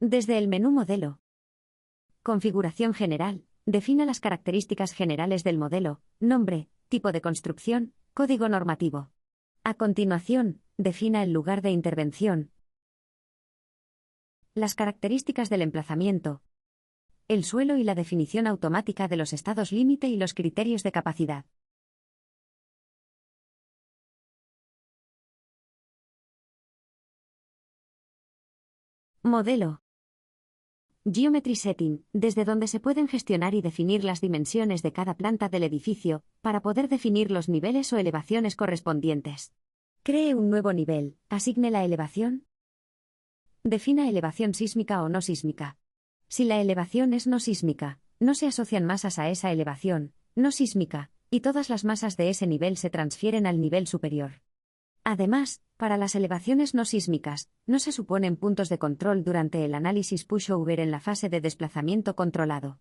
Desde el menú Modelo. Configuración general. Defina las características generales del modelo, nombre, tipo de construcción, código normativo. A continuación, defina el lugar de intervención, las características del emplazamiento, el suelo y la definición automática de los estados límite y los criterios de capacidad. Modelo. Geometry Setting, desde donde se pueden gestionar y definir las dimensiones de cada planta del edificio, para poder definir los niveles o elevaciones correspondientes. Cree un nuevo nivel, asigne la elevación. Defina elevación sísmica o no sísmica. Si la elevación es no sísmica, no se asocian masas a esa elevación, no sísmica, y todas las masas de ese nivel se transfieren al nivel superior. Además, para las elevaciones no sísmicas, no se suponen puntos de control durante el análisis pushover en la fase de desplazamiento controlado.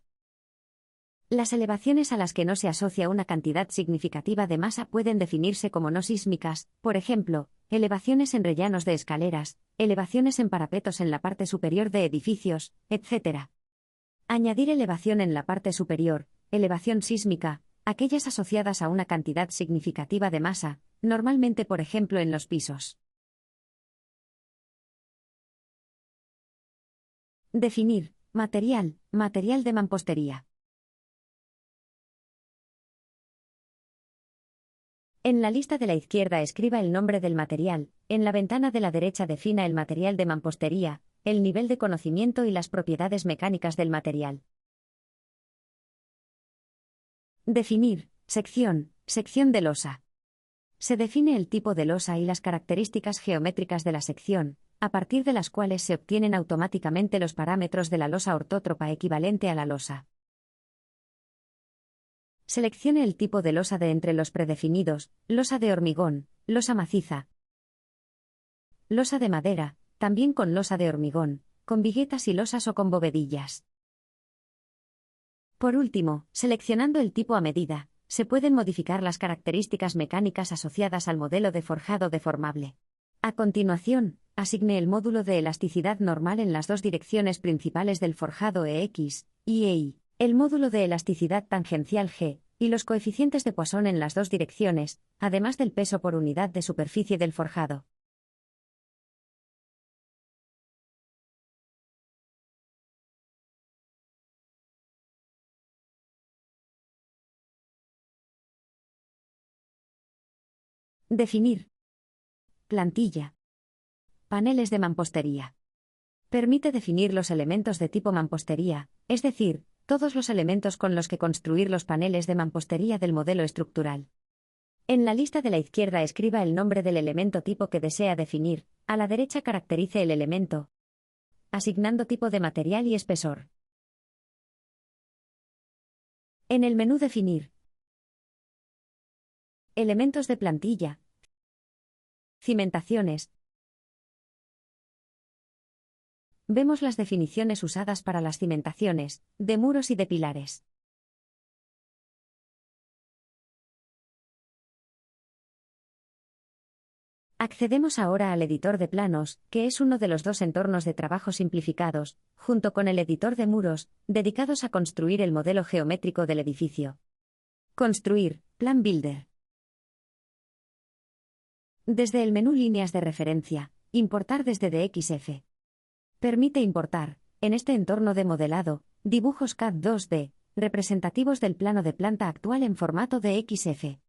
Las elevaciones a las que no se asocia una cantidad significativa de masa pueden definirse como no sísmicas, por ejemplo, elevaciones en rellanos de escaleras, elevaciones en parapetos en la parte superior de edificios, etc. Añadir elevación en la parte superior, elevación sísmica, aquellas asociadas a una cantidad significativa de masa, normalmente por ejemplo en los pisos. Definir, material de mampostería. En la lista de la izquierda escriba el nombre del material, en la ventana de la derecha defina el material de mampostería, el nivel de conocimiento y las propiedades mecánicas del material. Definir, sección de losa. Se define el tipo de losa y las características geométricas de la sección, a partir de las cuales se obtienen automáticamente los parámetros de la losa ortótropa equivalente a la losa. Seleccione el tipo de losa de entre los predefinidos: losa de hormigón, losa maciza, losa de madera, también con losa de hormigón, con viguetas y losas o con bovedillas. Por último, seleccionando el tipo a medida, se pueden modificar las características mecánicas asociadas al modelo de forjado deformable. A continuación, asigne el módulo de elasticidad normal en las dos direcciones principales del forjado EX y EY, el módulo de elasticidad tangencial G, y los coeficientes de Poisson en las dos direcciones, además del peso por unidad de superficie del forjado. Definir. Plantilla. Paneles de mampostería. Permite definir los elementos de tipo mampostería, es decir, todos los elementos con los que construir los paneles de mampostería del modelo estructural. En la lista de la izquierda escriba el nombre del elemento tipo que desea definir, a la derecha caracterice el elemento, asignando tipo de material y espesor. En el menú Definir. Elementos de plantilla. Cimentaciones. Vemos las definiciones usadas para las cimentaciones, de muros y de pilares. Accedemos ahora al editor de planos, que es uno de los dos entornos de trabajo simplificados, junto con el editor de muros, dedicados a construir el modelo geométrico del edificio. Construir, Plan Builder. Desde el menú Líneas de referencia, importar desde DXF. Permite importar, en este entorno de modelado, dibujos CAD 2D, representativos del plano de planta actual en formato DXF.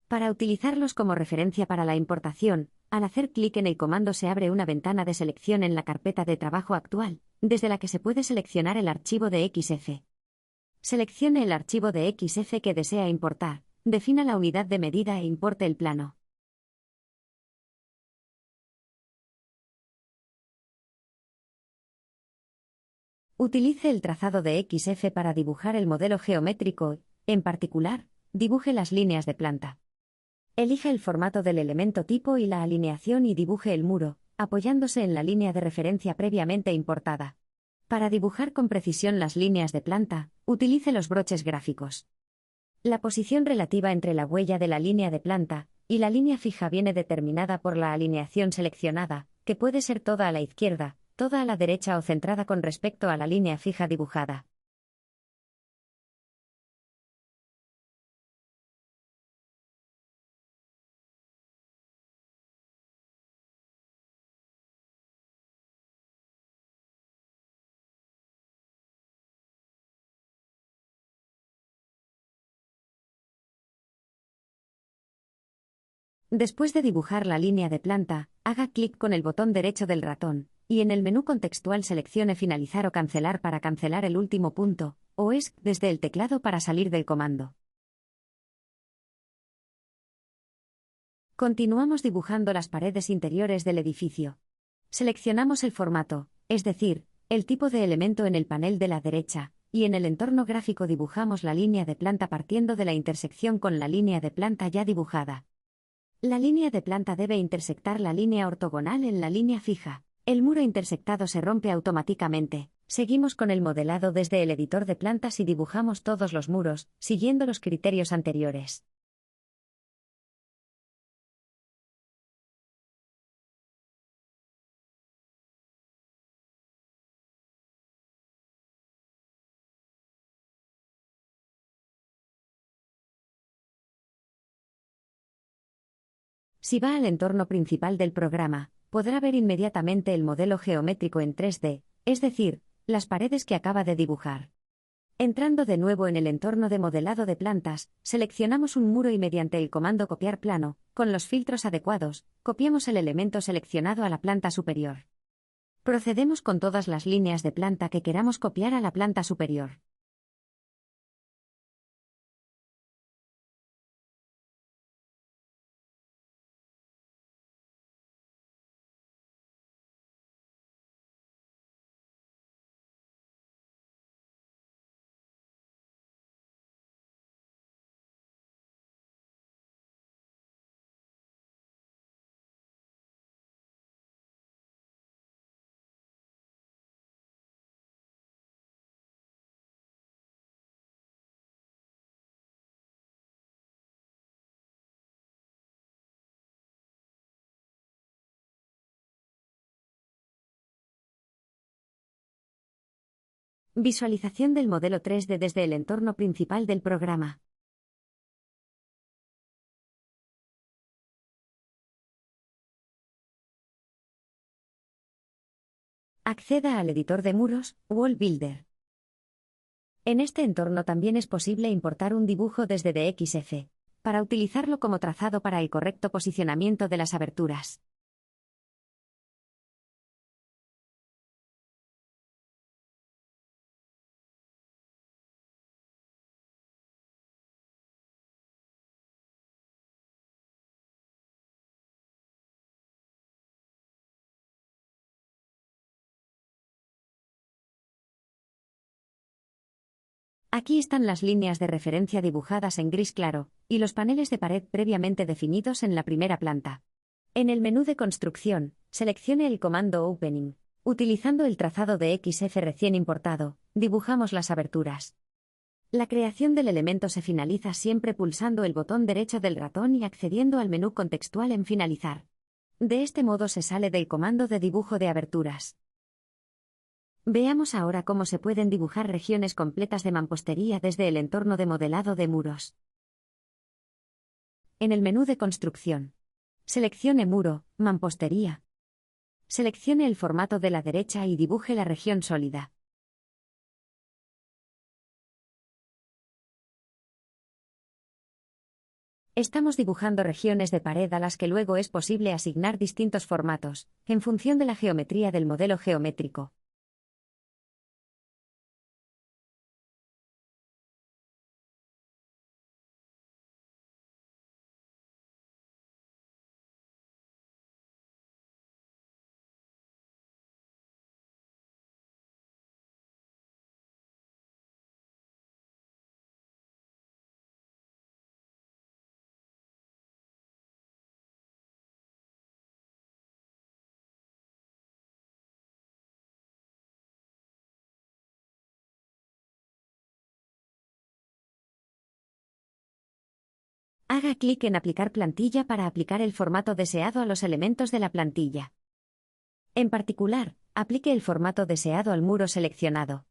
Para utilizarlos como referencia para la importación, al hacer clic en el comando se abre una ventana de selección en la carpeta de trabajo actual, desde la que se puede seleccionar el archivo de XF. Seleccione el archivo de XF que desea importar, defina la unidad de medida e importe el plano. Utilice el trazado de XF para dibujar el modelo geométrico, en particular, dibuje las líneas de planta. Elija el formato del elemento tipo y la alineación y dibuje el muro, apoyándose en la línea de referencia previamente importada. Para dibujar con precisión las líneas de planta, utilice los broches gráficos. La posición relativa entre la huella de la línea de planta y la línea fija viene determinada por la alineación seleccionada, que puede ser toda a la izquierda, toda a la derecha o centrada con respecto a la línea fija dibujada. Después de dibujar la línea de planta, haga clic con el botón derecho del ratón, y en el menú contextual seleccione Finalizar o Cancelar para cancelar el último punto, o ESC desde el teclado para salir del comando. Continuamos dibujando las paredes interiores del edificio. Seleccionamos el formato, es decir, el tipo de elemento en el panel de la derecha, y en el entorno gráfico dibujamos la línea de planta partiendo de la intersección con la línea de planta ya dibujada. La línea de planta debe intersectar la línea ortogonal en la línea fija. El muro intersectado se rompe automáticamente. Seguimos con el modelado desde el editor de plantas y dibujamos todos los muros, siguiendo los criterios anteriores. Si va al entorno principal del programa, podrá ver inmediatamente el modelo geométrico en 3D, es decir, las paredes que acaba de dibujar. Entrando de nuevo en el entorno de modelado de plantas, seleccionamos un muro y mediante el comando Copiar plano, con los filtros adecuados, copiamos el elemento seleccionado a la planta superior. Procedemos con todas las líneas de planta que queramos copiar a la planta superior. Visualización del modelo 3D desde el entorno principal del programa. Acceda al editor de muros, Wall Builder. En este entorno también es posible importar un dibujo desde DXF, para utilizarlo como trazado para el correcto posicionamiento de las aberturas. Aquí están las líneas de referencia dibujadas en gris claro, y los paneles de pared previamente definidos en la primera planta. En el menú de construcción, seleccione el comando Opening. Utilizando el trazado de XF recién importado, dibujamos las aberturas. La creación del elemento se finaliza siempre pulsando el botón derecho del ratón y accediendo al menú contextual en Finalizar. De este modo se sale del comando de dibujo de aberturas. Veamos ahora cómo se pueden dibujar regiones completas de mampostería desde el entorno de modelado de muros. En el menú de construcción, seleccione Muro, Mampostería. Seleccione el formato de la derecha y dibuje la región sólida. Estamos dibujando regiones de pared a las que luego es posible asignar distintos formatos, en función de la geometría del modelo geométrico. Haga clic en Aplicar plantilla para aplicar el formato deseado a los elementos de la plantilla. En particular, Aplique el formato deseado al muro seleccionado.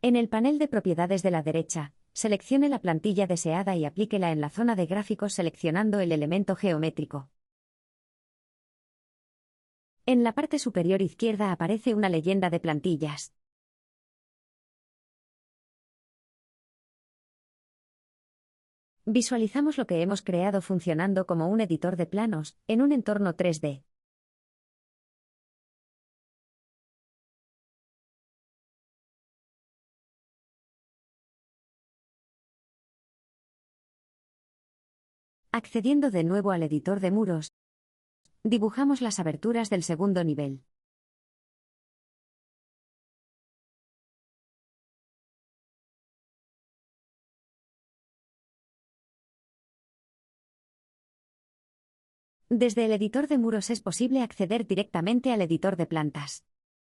En el panel de propiedades de la derecha, seleccione la plantilla deseada y aplíquela en la zona de gráficos seleccionando el elemento geométrico. En la parte superior izquierda aparece una leyenda de plantillas. Visualizamos lo que hemos creado funcionando como un editor de planos, en un entorno 3D. Accediendo de nuevo al editor de muros, dibujamos las aberturas del segundo nivel. Desde el editor de muros es posible acceder directamente al editor de plantas.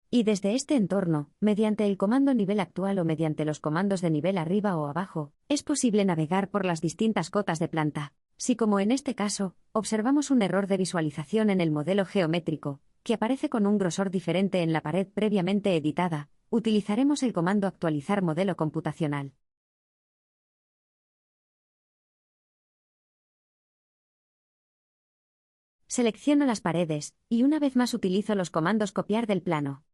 Y desde este entorno, mediante el comando nivel actual o mediante los comandos de nivel arriba o abajo, es posible navegar por las distintas cotas de planta. Si como en este caso, observamos un error de visualización en el modelo geométrico, que aparece con un grosor diferente en la pared previamente editada, utilizaremos el comando actualizar modelo computacional. Selecciono las paredes, y una vez más utilizo los comandos copiar del plano.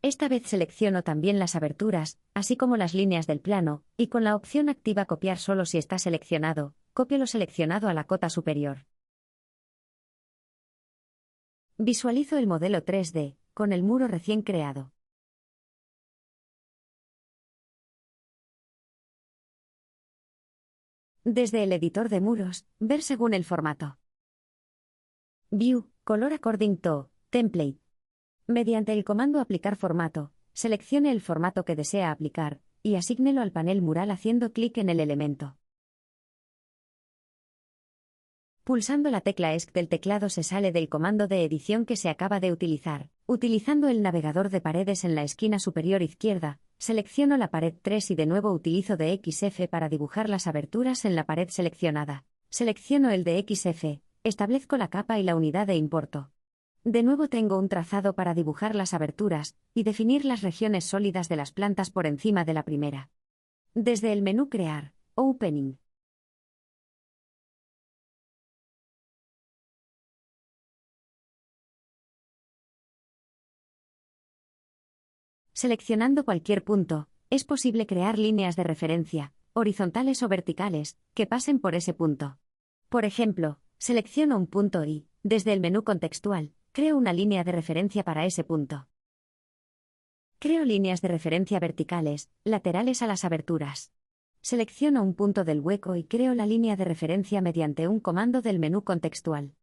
Esta vez selecciono también las aberturas, así como las líneas del plano, y con la opción activa copiar solo si está seleccionado, copio lo seleccionado a la cota superior. Visualizo el modelo 3D, con el muro recién creado. Desde el editor de muros, ver según el formato. View, Color According to, Template. Mediante el comando aplicar formato, seleccione el formato que desea aplicar, y asígnelo al panel mural haciendo clic en el elemento. Pulsando la tecla ESC del teclado se sale del comando de edición que se acaba de utilizar. Utilizando el navegador de paredes en la esquina superior izquierda, selecciono la pared 3 y de nuevo utilizo DXF para dibujar las aberturas en la pared seleccionada. Selecciono el DXF, establezco la capa y la unidad de importo. De nuevo tengo un trazado para dibujar las aberturas y definir las regiones sólidas de las plantas por encima de la primera. Desde el menú Crear, Opening. Seleccionando cualquier punto, es posible crear líneas de referencia, horizontales o verticales, que pasen por ese punto. Por ejemplo, selecciono un punto y, desde el menú contextual, creo una línea de referencia para ese punto. Creo líneas de referencia verticales, laterales a las aberturas. Selecciono un punto del hueco y creo la línea de referencia mediante un comando del menú contextual.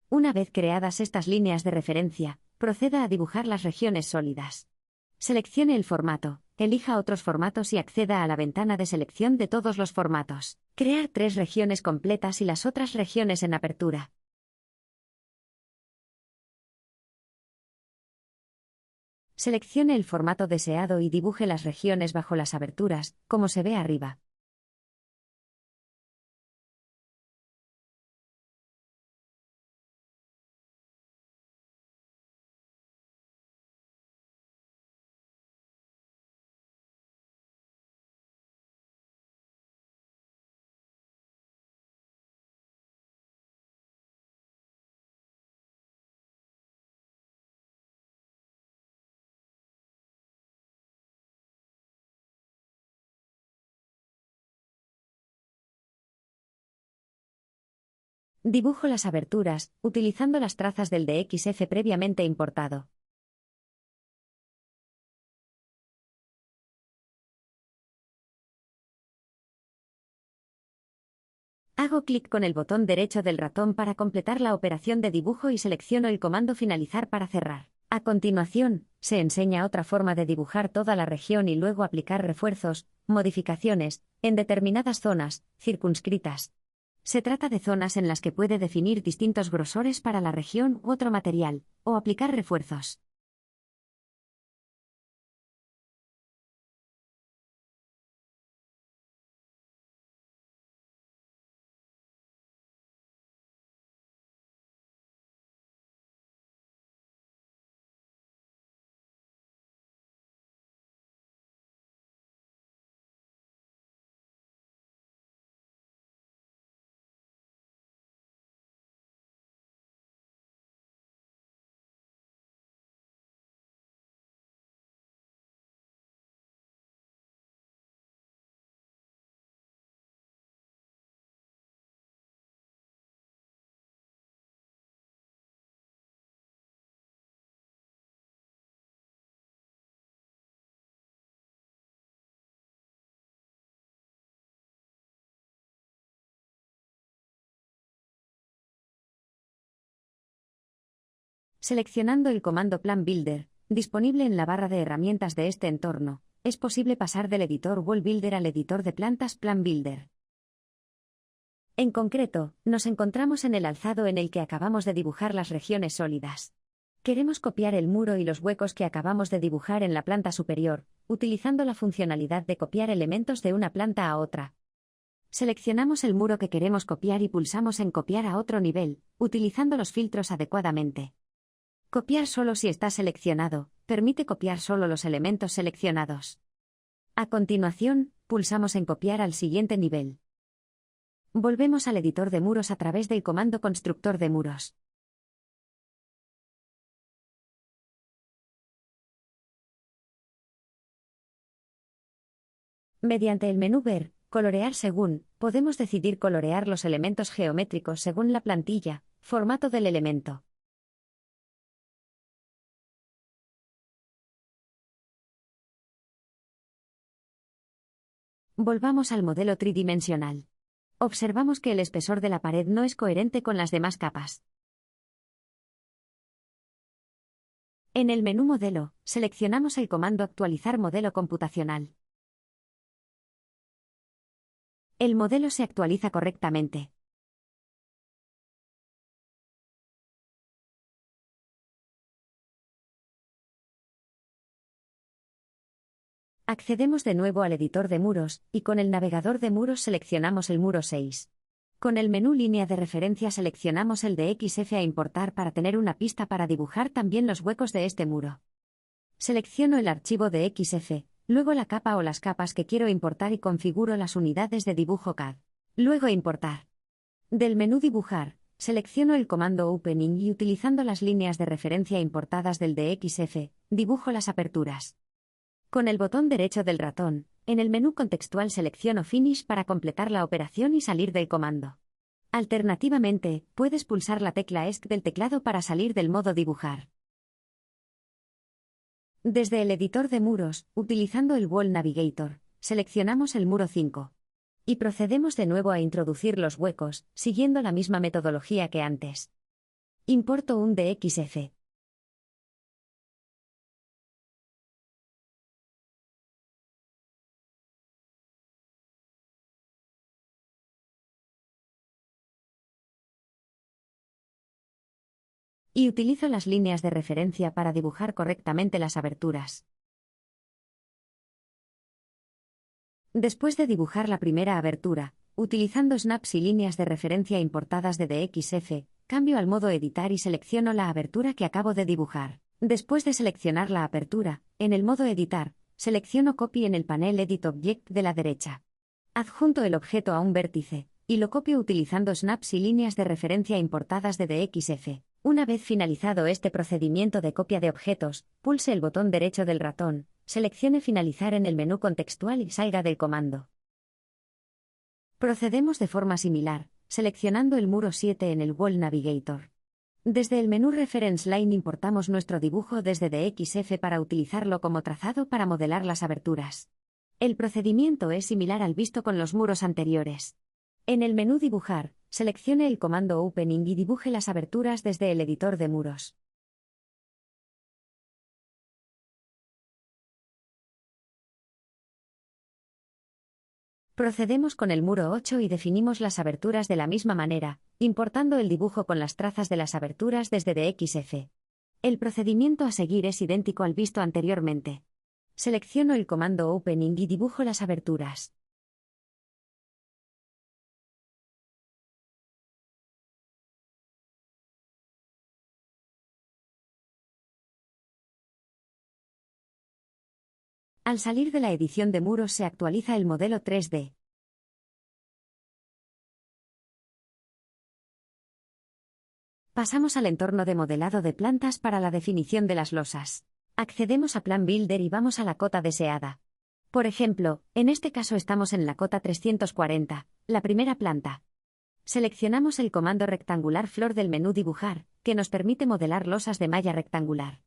Una vez creadas estas líneas de referencia, proceda a dibujar las regiones sólidas. Seleccione el formato, elija otros formatos y acceda a la ventana de selección de todos los formatos. Crear 3 regiones completas y las otras regiones en apertura. Seleccione el formato deseado y dibuje las regiones bajo las aberturas, como se ve arriba. Dibujo las aberturas, utilizando las trazas del DXF previamente importado. Hago clic con el botón derecho del ratón para completar la operación de dibujo y selecciono el comando finalizar para cerrar. A continuación, se enseña otra forma de dibujar toda la región y luego aplicar refuerzos, modificaciones, en determinadas zonas, circunscritas. Se trata de zonas en las que puede definir distintos grosores para la región u otro material, o aplicar refuerzos. Seleccionando el comando Plan Builder, disponible en la barra de herramientas de este entorno, es posible pasar del editor Wall Builder al editor de plantas Plan Builder. En concreto, nos encontramos en el alzado en el que acabamos de dibujar las regiones sólidas. Queremos copiar el muro y los huecos que acabamos de dibujar en la planta superior, utilizando la funcionalidad de copiar elementos de una planta a otra. Seleccionamos el muro que queremos copiar y pulsamos en Copiar a otro nivel, utilizando los filtros adecuadamente. Copiar solo si está seleccionado, permite copiar solo los elementos seleccionados. A continuación, pulsamos en Copiar al siguiente nivel. Volvemos al editor de muros a través del comando Constructor de muros. Mediante el menú Ver, Colorear según, podemos decidir colorear los elementos geométricos según la plantilla, formato del elemento. Volvamos al modelo tridimensional. Observamos que el espesor de la pared no es coherente con las demás capas. En el menú Modelo, seleccionamos el comando Actualizar modelo computacional. El modelo se actualiza correctamente. Accedemos de nuevo al editor de muros, y con el navegador de muros seleccionamos el muro 6. Con el menú Línea de referencia seleccionamos el de XF a importar para tener una pista para dibujar también los huecos de este muro. Selecciono el archivo de XF, luego la capa o las capas que quiero importar y configuro las unidades de dibujo CAD. Luego importar. Del menú Dibujar, selecciono el comando Opening y utilizando las líneas de referencia importadas del de XF, dibujo las aperturas. Con el botón derecho del ratón, en el menú contextual selecciono Finish para completar la operación y salir del comando. Alternativamente, puedes pulsar la tecla ESC del teclado para salir del modo dibujar. Desde el editor de muros, utilizando el Wall Navigator, seleccionamos el muro 5. Y procedemos de nuevo a introducir los huecos, siguiendo la misma metodología que antes. Importo un DXF. Y utilizo las líneas de referencia para dibujar correctamente las aberturas. Después de dibujar la primera abertura, utilizando snaps y líneas de referencia importadas de DXF, cambio al modo editar y selecciono la abertura que acabo de dibujar. Después de seleccionar la apertura, en el modo editar, selecciono Copy en el panel Edit Object de la derecha. Adjunto el objeto a un vértice, y lo copio utilizando snaps y líneas de referencia importadas de DXF. Una vez finalizado este procedimiento de copia de objetos, pulse el botón derecho del ratón, seleccione Finalizar en el menú contextual y salga del comando. Procedemos de forma similar, seleccionando el muro 7 en el Wall Navigator. Desde el menú Reference Line importamos nuestro dibujo desde DXF para utilizarlo como trazado para modelar las aberturas. El procedimiento es similar al visto con los muros anteriores. En el menú Dibujar, seleccione el comando Opening y dibuje las aberturas desde el editor de muros. Procedemos con el muro 8 y definimos las aberturas de la misma manera, importando el dibujo con las trazas de las aberturas desde DXF. El procedimiento a seguir es idéntico al visto anteriormente. Selecciono el comando Opening y dibujo las aberturas. Al salir de la edición de muros se actualiza el modelo 3D. Pasamos al entorno de modelado de plantas para la definición de las losas. Accedemos a Plan Builder y vamos a la cota deseada. Por ejemplo, en este caso estamos en la cota 340, la primera planta. Seleccionamos el comando rectangular flor del menú Dibujar, que nos permite modelar losas de malla rectangular.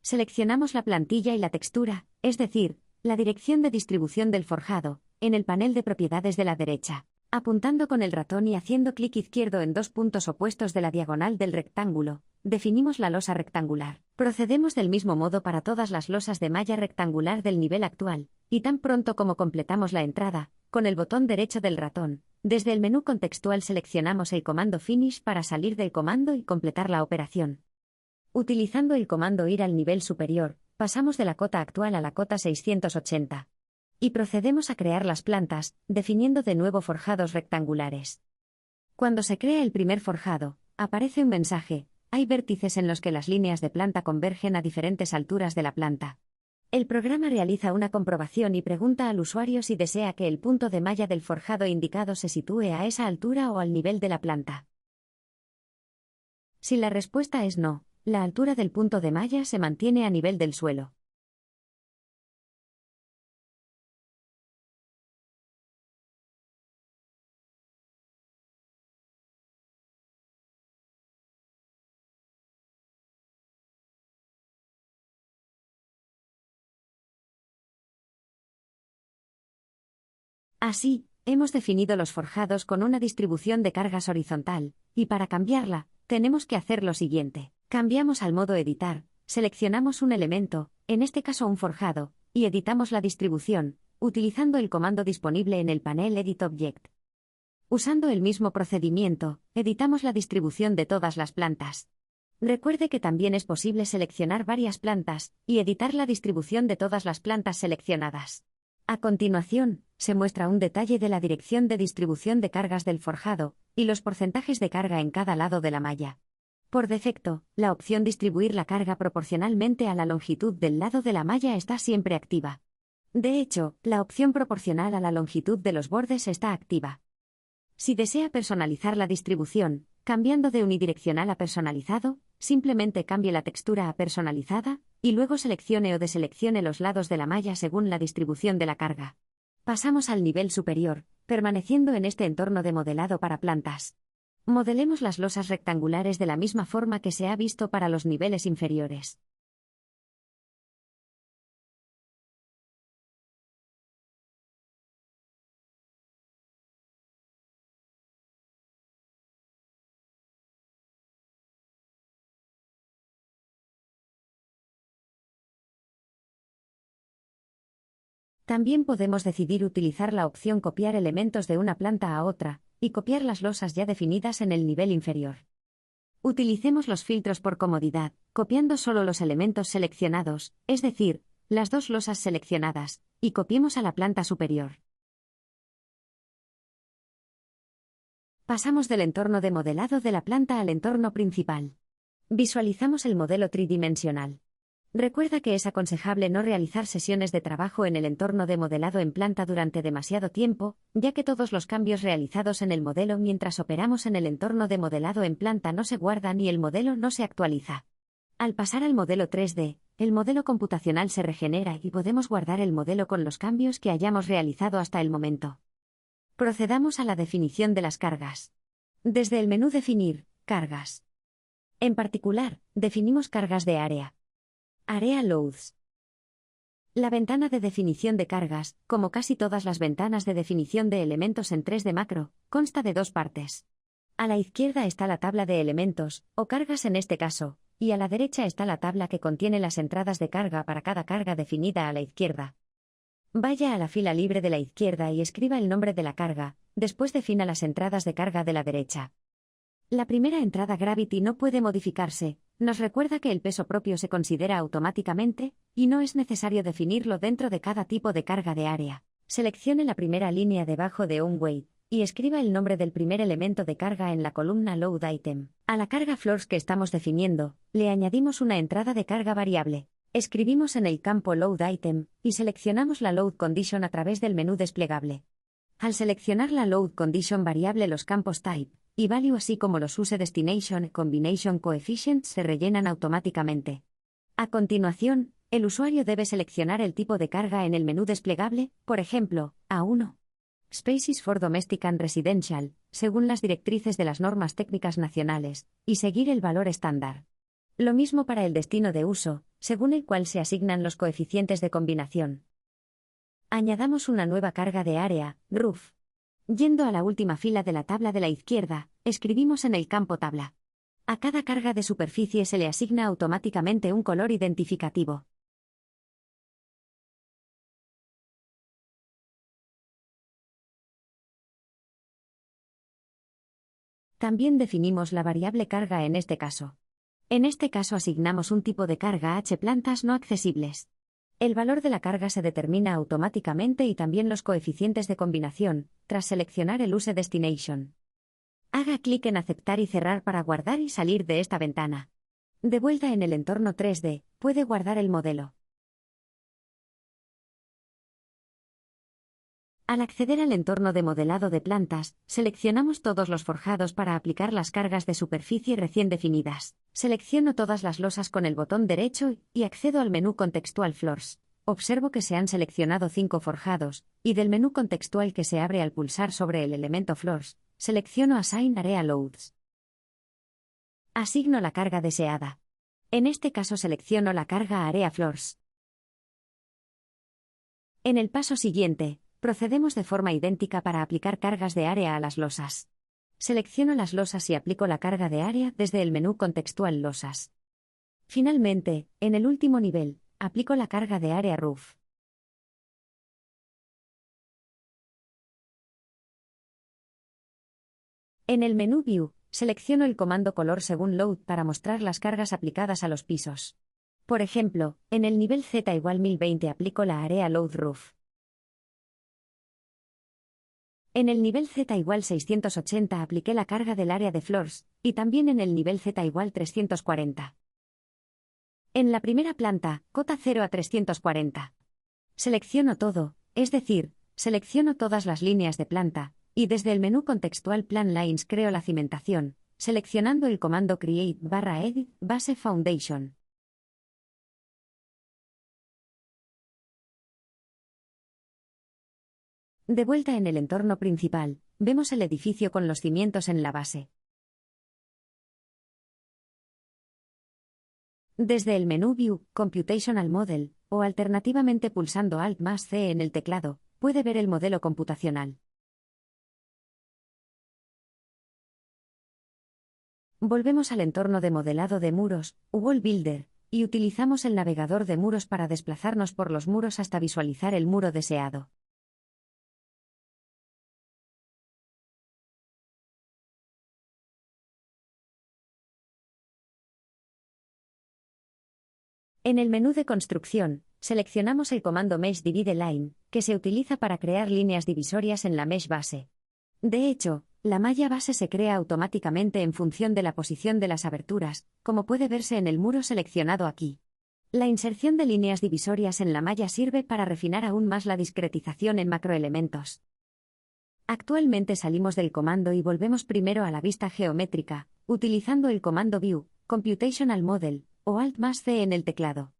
Seleccionamos la plantilla y la textura, es decir, la dirección de distribución del forjado, en el panel de propiedades de la derecha. Apuntando con el ratón y haciendo clic izquierdo en dos puntos opuestos de la diagonal del rectángulo, definimos la losa rectangular. Procedemos del mismo modo para todas las losas de malla rectangular del nivel actual, y tan pronto como completamos la entrada, con el botón derecho del ratón, desde el menú contextual seleccionamos el comando Finish para salir del comando y completar la operación. Utilizando el comando Ir al nivel superior, pasamos de la cota actual a la cota 680. Y procedemos a crear las plantas, definiendo de nuevo forjados rectangulares. Cuando se crea el primer forjado, aparece un mensaje: hay vértices en los que las líneas de planta convergen a diferentes alturas de la planta. El programa realiza una comprobación y pregunta al usuario si desea que el punto de malla del forjado indicado se sitúe a esa altura o al nivel de la planta. Si la respuesta es no, la altura del punto de malla se mantiene a nivel del suelo. Así, hemos definido los forjados con una distribución de cargas horizontal, y para cambiarla, tenemos que hacer lo siguiente. Cambiamos al modo Editar, seleccionamos un elemento, en este caso un forjado, y editamos la distribución, utilizando el comando disponible en el panel Edit Object. Usando el mismo procedimiento, editamos la distribución de todas las plantas. Recuerde que también es posible seleccionar varias plantas, y editar la distribución de todas las plantas seleccionadas. A continuación, se muestra un detalle de la dirección de distribución de cargas del forjado, y los porcentajes de carga en cada lado de la malla. Por defecto, la opción Distribuir la carga proporcionalmente a la longitud del lado de la malla está siempre activa. De hecho, la opción Proporcional a la longitud de los bordes está activa. Si desea personalizar la distribución, cambiando de unidireccional a personalizado, simplemente cambie la textura a personalizada, y luego seleccione o deseleccione los lados de la malla según la distribución de la carga. Pasamos al nivel superior, permaneciendo en este entorno de modelado para plantas. Modelemos las losas rectangulares de la misma forma que se ha visto para los niveles inferiores. También podemos decidir utilizar la opción Copiar elementos de una planta a otra, y copiar las losas ya definidas en el nivel inferior. Utilicemos los filtros por comodidad, copiando solo los elementos seleccionados, es decir, las dos losas seleccionadas, y copiemos a la planta superior. Pasamos del entorno de modelado de la planta al entorno principal. Visualizamos el modelo tridimensional. Recuerda que es aconsejable no realizar sesiones de trabajo en el entorno de modelado en planta durante demasiado tiempo, ya que todos los cambios realizados en el modelo mientras operamos en el entorno de modelado en planta no se guardan y el modelo no se actualiza. Al pasar al modelo 3D, el modelo computacional se regenera y podemos guardar el modelo con los cambios que hayamos realizado hasta el momento. Procedamos a la definición de las cargas. Desde el menú Definir, Cargas. En particular, definimos cargas de área. Area Loads. La ventana de definición de cargas, como casi todas las ventanas de definición de elementos en 3D macro, consta de dos partes. A la izquierda está la tabla de elementos, o cargas en este caso, y a la derecha está la tabla que contiene las entradas de carga para cada carga definida a la izquierda. Vaya a la fila libre de la izquierda y escriba el nombre de la carga, después defina las entradas de carga de la derecha. La primera entrada Gravity no puede modificarse, nos recuerda que el peso propio se considera automáticamente, y no es necesario definirlo dentro de cada tipo de carga de área. Seleccione la primera línea debajo de OnWeight, y escriba el nombre del primer elemento de carga en la columna Load Item. A la carga Floors que estamos definiendo, le añadimos una entrada de carga variable. Escribimos en el campo Load Item, y seleccionamos la Load Condition a través del menú desplegable. Al seleccionar la Load Condition variable, los campos Type y Value así como los Use Destination Combination Coefficient se rellenan automáticamente. A continuación, el usuario debe seleccionar el tipo de carga en el menú desplegable, por ejemplo, A1. Spaces for Domestic and Residential, según las directrices de las normas técnicas nacionales, y seguir el valor estándar. Lo mismo para el destino de uso, según el cual se asignan los coeficientes de combinación. Añadamos una nueva carga de área, Roof. Yendo a la última fila de la tabla de la izquierda, escribimos en el campo tabla. A cada carga de superficie se le asigna automáticamente un color identificativo. También definimos la variable carga en este caso. En este caso asignamos un tipo de carga H plantas no accesibles. El valor de la carga se determina automáticamente y también los coeficientes de combinación, tras seleccionar el Use Destination. Haga clic en Aceptar y Cerrar para guardar y salir de esta ventana. De vuelta en el entorno 3D, puede guardar el modelo. Al acceder al entorno de modelado de plantas, seleccionamos todos los forjados para aplicar las cargas de superficie recién definidas. Selecciono todas las losas con el botón derecho y accedo al menú contextual Floors. Observo que se han seleccionado 5 forjados, y del menú contextual que se abre al pulsar sobre el elemento Floors, selecciono Assign Area Loads. Asigno la carga deseada. En este caso selecciono la carga Area Floors. En el paso siguiente, procedemos de forma idéntica para aplicar cargas de área a las losas. Selecciono las losas y aplico la carga de área desde el menú contextual Losas. Finalmente, en el último nivel, aplico la carga de área Roof. En el menú View, selecciono el comando Color según Load para mostrar las cargas aplicadas a los pisos. Por ejemplo, en el nivel Z igual 1020 aplico la Area Load Roof. En el nivel Z igual 680 apliqué la carga del área de Floors, y también en el nivel Z igual 340. En la primera planta, cota 0 a 340. Selecciono todo, es decir, selecciono todas las líneas de planta, y desde el menú contextual Plan Lines creo la cimentación, seleccionando el comando Create/Edit Base Foundation. De vuelta en el entorno principal, vemos el edificio con los cimientos en la base. Desde el menú View, Computational Model, o alternativamente pulsando Alt+C en el teclado, puede ver el modelo computacional. Volvemos al entorno de modelado de muros, Wall Builder, y utilizamos el navegador de muros para desplazarnos por los muros hasta visualizar el muro deseado. En el menú de construcción, seleccionamos el comando Mesh Divide Line, que se utiliza para crear líneas divisorias en la mesh base. De hecho, la malla base se crea automáticamente en función de la posición de las aberturas, como puede verse en el muro seleccionado aquí. La inserción de líneas divisorias en la malla sirve para refinar aún más la discretización en macroelementos. Actualmente salimos del comando y volvemos primero a la vista geométrica, utilizando el comando View, Computational Model, o Alt+C en el teclado.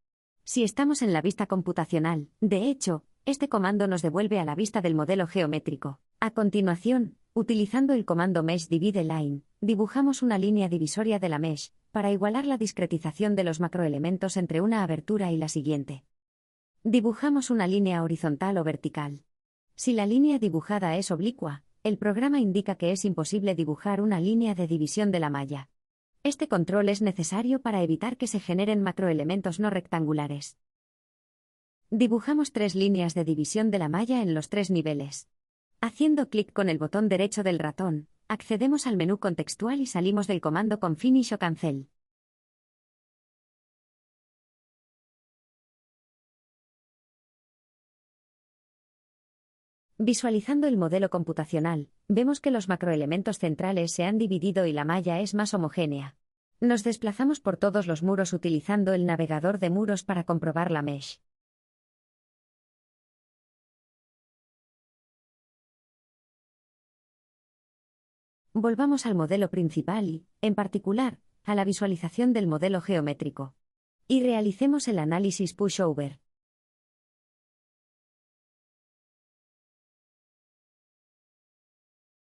Si estamos en la vista computacional, de hecho, este comando nos devuelve a la vista del modelo geométrico. A continuación, utilizando el comando Mesh Divide Line, dibujamos una línea divisoria de la mesh, para igualar la discretización de los macroelementos entre una abertura y la siguiente. Dibujamos una línea horizontal o vertical. Si la línea dibujada es oblicua, el programa indica que es imposible dibujar una línea de división de la malla. Este control es necesario para evitar que se generen macroelementos no rectangulares. Dibujamos 3 líneas de división de la malla en los 3 niveles. Haciendo clic con el botón derecho del ratón, accedemos al menú contextual y salimos del comando con Finish o Cancel. Visualizando el modelo computacional, vemos que los macroelementos centrales se han dividido y la malla es más homogénea. Nos desplazamos por todos los muros utilizando el navegador de muros para comprobar la mesh. Volvamos al modelo principal y, en particular, a la visualización del modelo geométrico. Y realicemos el análisis pushover.